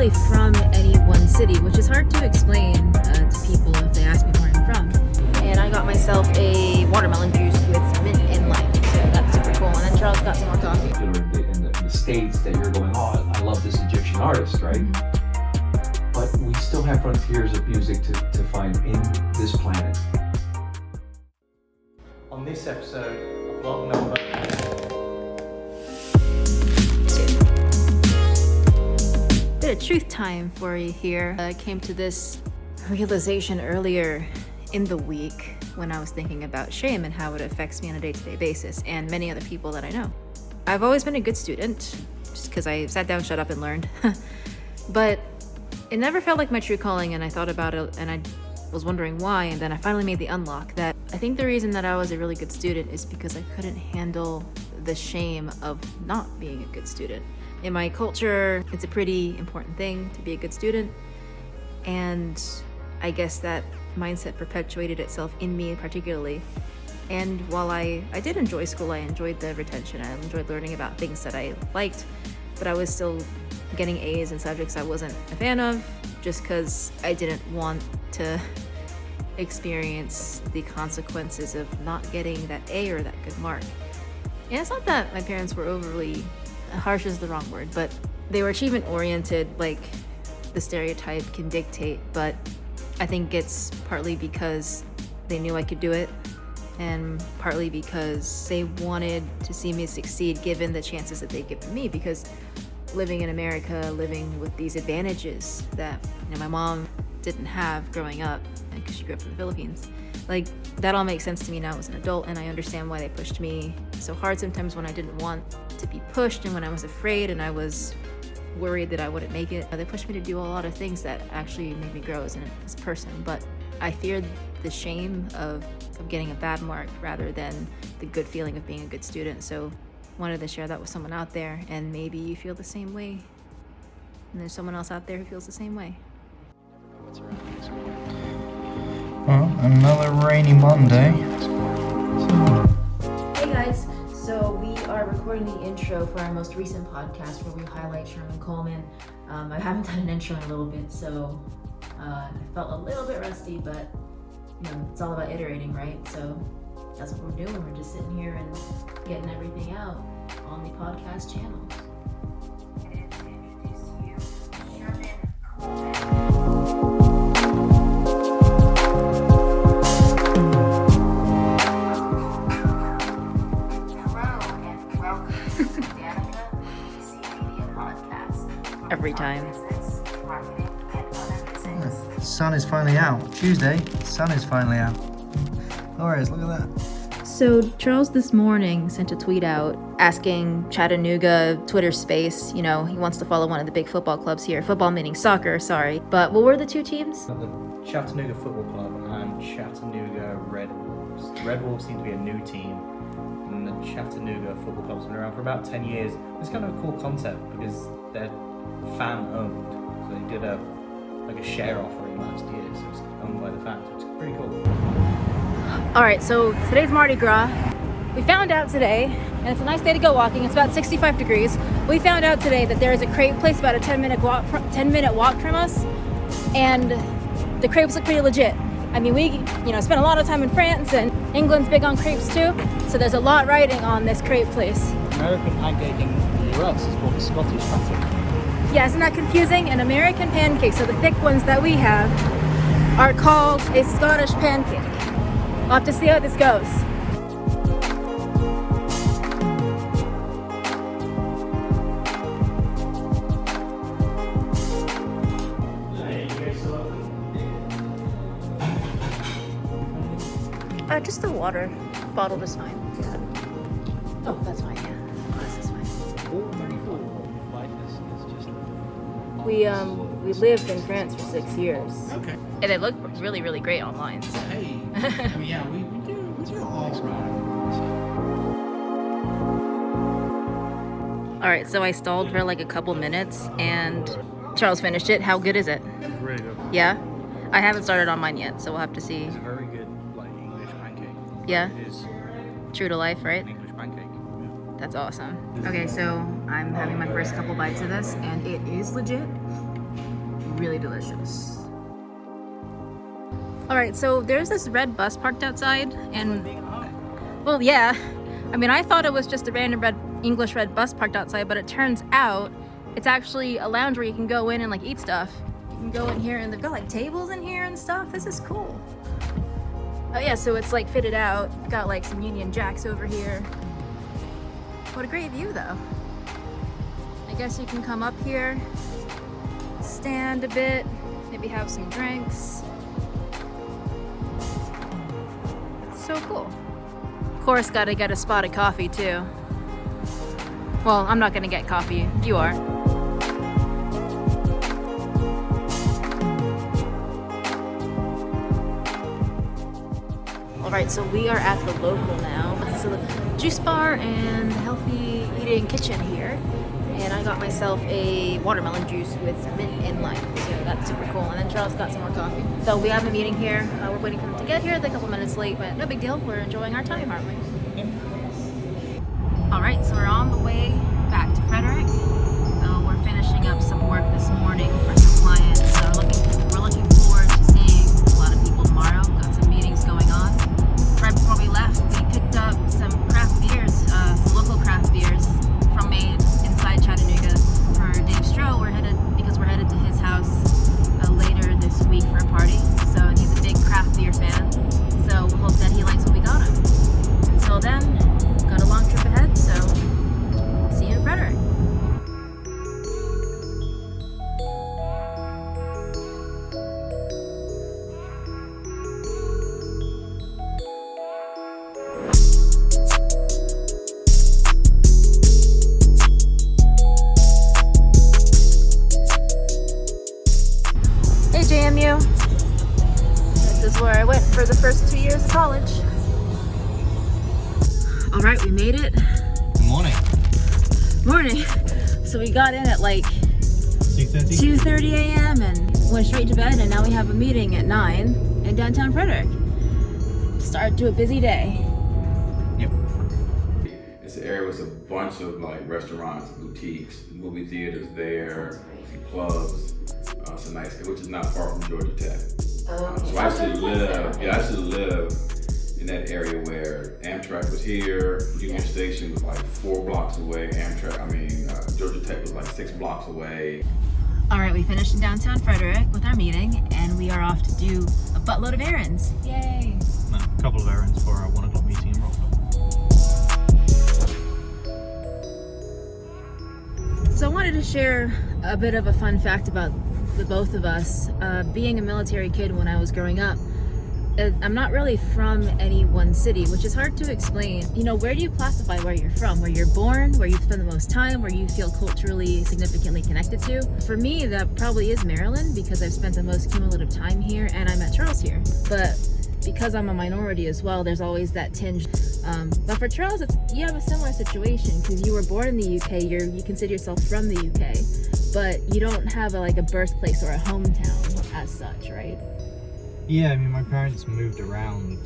really from any one city, which is hard to explain to people if they ask me where I'm from. And I got myself a watermelon juice with some mint and lime, so that's super cool. And then Charles got some more coffee. In the States that you're going, oh, I love this Egyptian artist, right? Mm-hmm. But we still have frontiers of music to find in this planet. On this episode of vlog number 2. Bit of truth time for you here. I came to this realization earlier in the week when I was thinking about shame and how it affects me on a day-to-day basis, and many other people that I know. I've always been a good student, just because I sat down, shut up, and learned. But it never felt like my true calling, and I thought about it, and I was wondering why, and then I finally made the unlock that I think the reason that I was a really good student is because I couldn't handle the shame of not being a good student. In my culture, it's a pretty important thing to be a good student, and I guess that mindset perpetuated itself in me particularly. And while I did enjoy school, I enjoyed the retention, I enjoyed learning about things that I liked, but I was still getting A's in subjects I wasn't a fan of just because I didn't want to experience the consequences of not getting that A or that good mark. And it's not that my parents were overly, harsh is the wrong word, but they were achievement oriented like the stereotype can dictate, but I think it's partly because they knew I could do it, and partly because they wanted to see me succeed given the chances that they'd given me, because living in America, living with these advantages that my mom didn't have growing up because she grew up in the Philippines, like that all makes sense to me now as an adult, and I understand why they pushed me so hard sometimes when I didn't want to be pushed and when I was afraid and I was worried that I wouldn't make it. They pushed me to do a lot of things that actually made me grow as a person, but I feared the shame of getting a bad mark rather than the good feeling of being a good student. So wanted to share that with someone out there, and maybe you feel the same way and there's someone else out there who feels the same way. Well, another rainy Monday. Hey guys, so we are recording the intro for our most recent podcast where we highlight Sherman Coleman. I haven't done an intro in a little bit, so I felt a little bit rusty, but it's all about iterating, right? So that's what we're doing. We're just sitting here and getting everything out on the podcast channel. And to introduce to you Sherman Coleman. Every time. The sun is finally out. Tuesday, the sun is finally out. Horas, look at that. So Charles this morning sent a tweet out asking Chattanooga Twitter space, he wants to follow one of the big football clubs here. Football meaning soccer, sorry. But what were the two teams? The Chattanooga Football Club and Chattanooga Red Wolves. The Red Wolves seem to be a new team, and the Chattanooga Football Club's been around for about 10 years. It's kind of a cool concept because they're fan-owned. So they did a share offering last year, so it's owned by the fans, which is pretty cool. Alright, so today's Mardi Gras. We found out today, and it's a nice day to go walking, it's about 65 degrees. We found out today that there is a crepe place about a 10-minute walk from us, and the crepes look pretty legit. I mean, we spent a lot of time in France, and England's big on crepes too, so there's a lot riding on this crepe place. American pancake in the US is called a Scottish pancake. Yeah, isn't that confusing? An American pancake, so the thick ones that we have, are called a Scottish pancake. We'll have to see how this goes. Just the water bottle is fine. Yeah. Oh, that's fine, yeah. This is fine. We lived in France for 6 years. Okay. And it looked really, really great online. So. Hey, I mean, yeah, we do all right. All right, so I stalled for like a couple minutes, and Charles finished it. How good is it? Really good. Yeah? I haven't started on mine yet, so we'll have to see. It's a very good, English pancake. Yeah? It is True to life, right? an English pancake. Yeah. That's awesome. Okay, so I'm having my first couple bites of this, and it is legit. really delicious. All right, so there's this red bus parked outside, and well, yeah. I mean, I thought it was just a random English red bus parked outside, but it turns out it's actually a lounge where you can go in and like eat stuff. You can go in here and they've got like tables in here and stuff. This is cool. Oh yeah, so it's like fitted out. Got like some Union Jacks over here. What a great view though. I guess you can come up here, stand a bit, maybe have some drinks. It's so cool. Of course, gotta get a spot of coffee too. Well, I'm not gonna get coffee, you are. All right, so we are at the Local now. It's a juice bar and healthy eating kitchen here. And I got myself a watermelon juice with mint and lime, so that's super cool. And then Charles got some more coffee. So we have a meeting here. We're waiting for them to get here. They're a couple minutes late, but no big deal. We're enjoying our time, aren't we? Yeah. All right, so we're on the way back to Frederick. We're finishing up some work this morning for some clients. So we're looking forward to seeing a lot of people tomorrow. Got some meetings going on. Right before we left, we picked up some craft beers, some local craft beers from made inside Chattanooga for Dave Stroh. We're headed to his house later this week for a party. So, and he's a big craft beer fan. So we'll hope that he likes what we got him. Until then, got a long trip ahead. So see you in Frederick. JMU. This is where I went for the first 2 years of college. All right, we made it. Good morning. Morning. So we got in at like 2:30 a.m. and went straight to bed, and now we have a meeting at 9 in downtown Frederick. Start to a busy day. Yep. It's an area with a bunch of like restaurants, boutiques, movie theaters there, some clubs. It's a nice, which is not far from Georgia Tech. So I actually live in that area where Amtrak was here, Union Station was like 4 blocks away, Georgia Tech was like 6 blocks away. All right, we finished in downtown Frederick with our meeting, and we are off to do a buttload of errands. Yay! No, a couple of errands for our 1 o'clock meeting in Rockville. So I wanted to share a bit of a fun fact about the both of us. Being a military kid when I was growing up, I'm not really from any one city, which is hard to explain. You know, where do you classify where you're from? Where you're born, where you spend the most time, where you feel culturally significantly connected to? For me, that probably is Maryland, because I've spent the most cumulative time here and I met Charles here. But because I'm a minority as well, there's always that tinge. But for Charles, you have a similar situation, because you were born in the UK, you consider yourself from the UK, but you don't have a birthplace or a hometown as such, right? Yeah, I mean, my parents moved around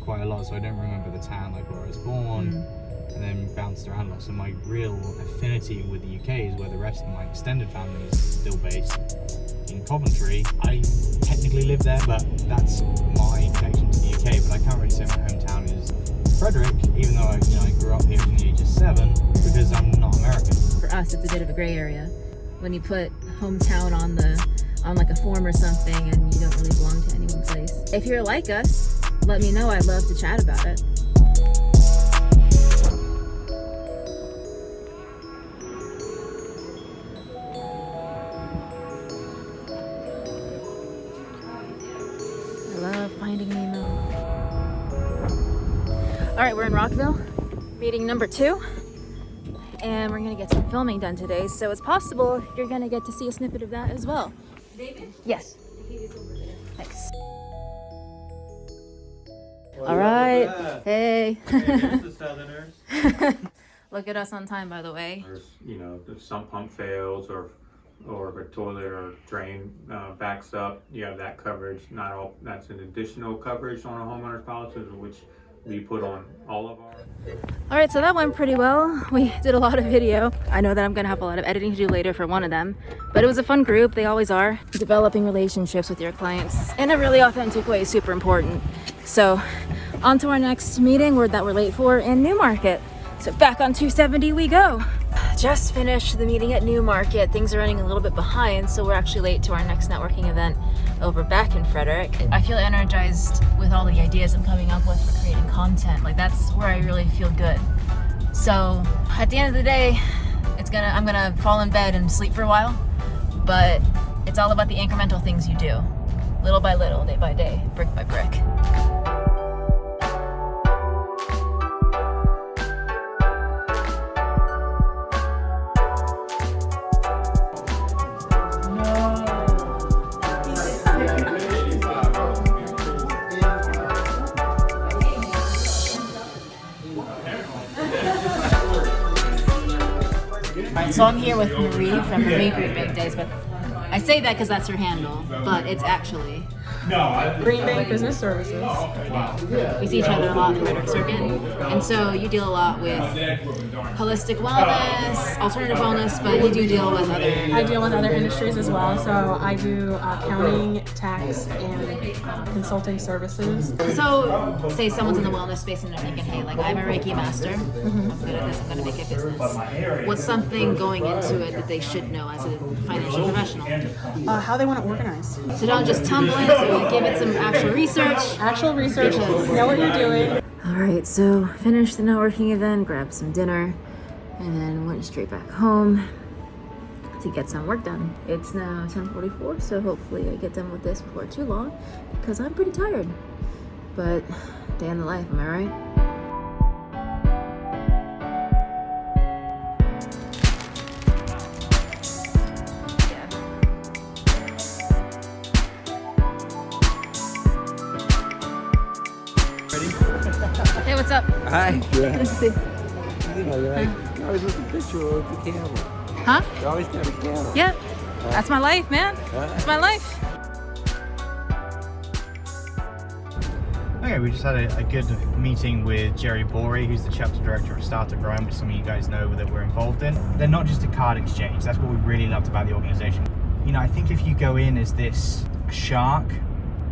quite a lot, so I don't remember the town like where I was born, and then bounced around a lot. So my real affinity with the UK is where the rest of my extended family is still based in Coventry. I technically live there, but that's my connection to the UK. But I can't really say my hometown is Frederick, even though I grew up here from the age of 7, because I'm not American. For us, it's a bit of a gray area when you put hometown on like a form or something, and you don't really belong to any one place. If you're like us, let me know. I'd love to chat about it. I love finding Nemo. All right, we're in Rockville, meeting number 2. And we're gonna get some filming done today, so it's possible you're gonna get to see a snippet of that as well. David? Yes. Thanks. All right. Hey. There's the Southerners. Look at us on time, by the way. If sump pump fails or if a toilet or drain backs up, you have that coverage. Not all. That's an additional coverage on a homeowner's policy, which we put on all of our. All right, so that went pretty well. We did a lot of video. I know that I'm gonna have a lot of editing to do later for one of them, but it was a fun group. They always are. Developing relationships with your clients in a really authentic way is super important. So on to our next meeting that we're late for in Newmarket. So back on 270 we go. Just finished the meeting at Newmarket. Things are running a little bit behind, so we're actually late to our next networking event over back in Frederick. I feel energized with all the ideas I'm coming up with for creating content. Like, that's where I really feel good. So at the end of the day, I'm gonna fall in bed and sleep for a while, but it's all about the incremental things you do, little by little, day by day, brick by brick. So I'm here with Marie from Marie Greenbank Days, but I say that because that's her handle, but it's actually Greenbank Business Services. we see each other a lot in the Frederick circuit, and so you deal a lot with holistic wellness, alternative wellness, but you do deal with other. I deal with other industries as well, so I do accounting, tax, and consulting services. So say someone's in the wellness space and they're thinking, hey, like, I'm a Reiki master, I'm good at this, I'm going to make a business. What's something going into it that they should know as a financial professional? How they want to organize. So don't just tumble into it, give it some actual research. Actual research, know what you're doing. All right, so finished the networking event, grabbed some dinner, and then went straight back home to get some work done. It's now 10:44, so hopefully I get done with this before too long, because I'm pretty tired. But day in the life, am I right? Hey, what's up? Hi. Good to see you. You know, you always look at the picture of the camera. Huh? You always got a camera. Yeah. That's my life, man. That's my life. Okay, we just had a good meeting with Jerry Bory, who's the chapter director of Startup Grind, which some of you guys know that we're involved in. They're not just a card exchange. That's what we really loved about the organization. You know, I think if you go in as this shark,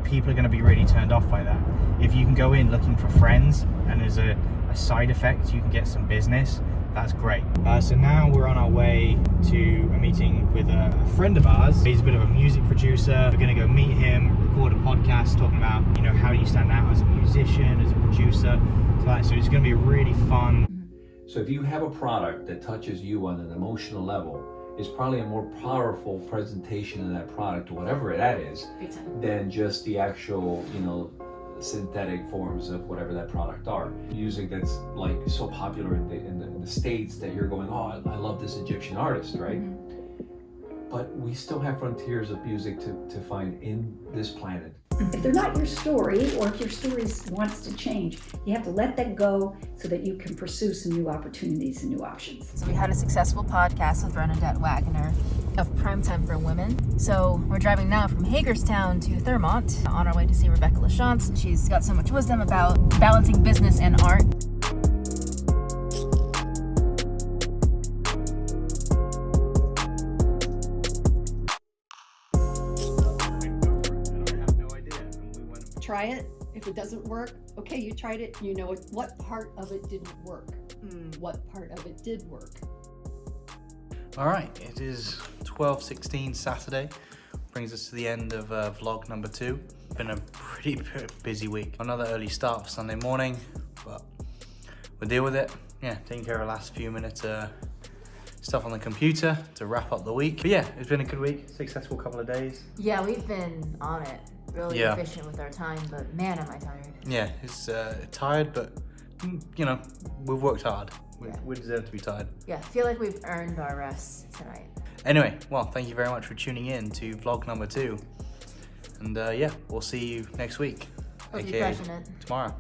people are going to be really turned off by that. If you can go in looking for friends and as a side effect you can get some business, that's great. So now we're on our way to a meeting with a friend of ours. He's a bit of a music producer. We're going to go meet him, record a podcast talking about, you know, how do you stand out as a musician, as a producer. So it's going to be really fun. So if you have a product that touches you on an emotional level, it's probably a more powerful presentation of that product, or whatever that is, than just the actual, you know, synthetic forms of whatever that product are. Music that's like so popular in the States that you're going, oh, I love this Egyptian artist, right? But we still have frontiers of music to find in this planet. If they're not your story, or if your story wants to change, you have to let that go so that you can pursue some new opportunities and new options. So we had a successful podcast with Bernadette Wagner of Primetime for Women. So we're driving now from Hagerstown to Thurmont on our way to see Rebecca Lachance. She's got so much wisdom about balancing business and art. Try it. If it doesn't work, okay, you tried it. You know what part of it didn't work. What part of it did work. All right, it is 12:16 Saturday. Brings us to the end of vlog number 2. Been a pretty busy week. Another early start for Sunday morning, but we'll deal with it. Yeah, taking care of the last few minutes stuff on the computer to wrap up the week. But yeah, it's been a good week, successful couple of days. Yeah, we've been on it, really efficient with our time, but man, am I tired. Yeah, it's tired, but you know, we've worked hard. We deserve to be tired. Yeah, I feel like we've earned our rest tonight. Anyway, well, thank you very much for tuning in to vlog number 2. And yeah, we'll see you next week. Hope you're crushing it. Tomorrow.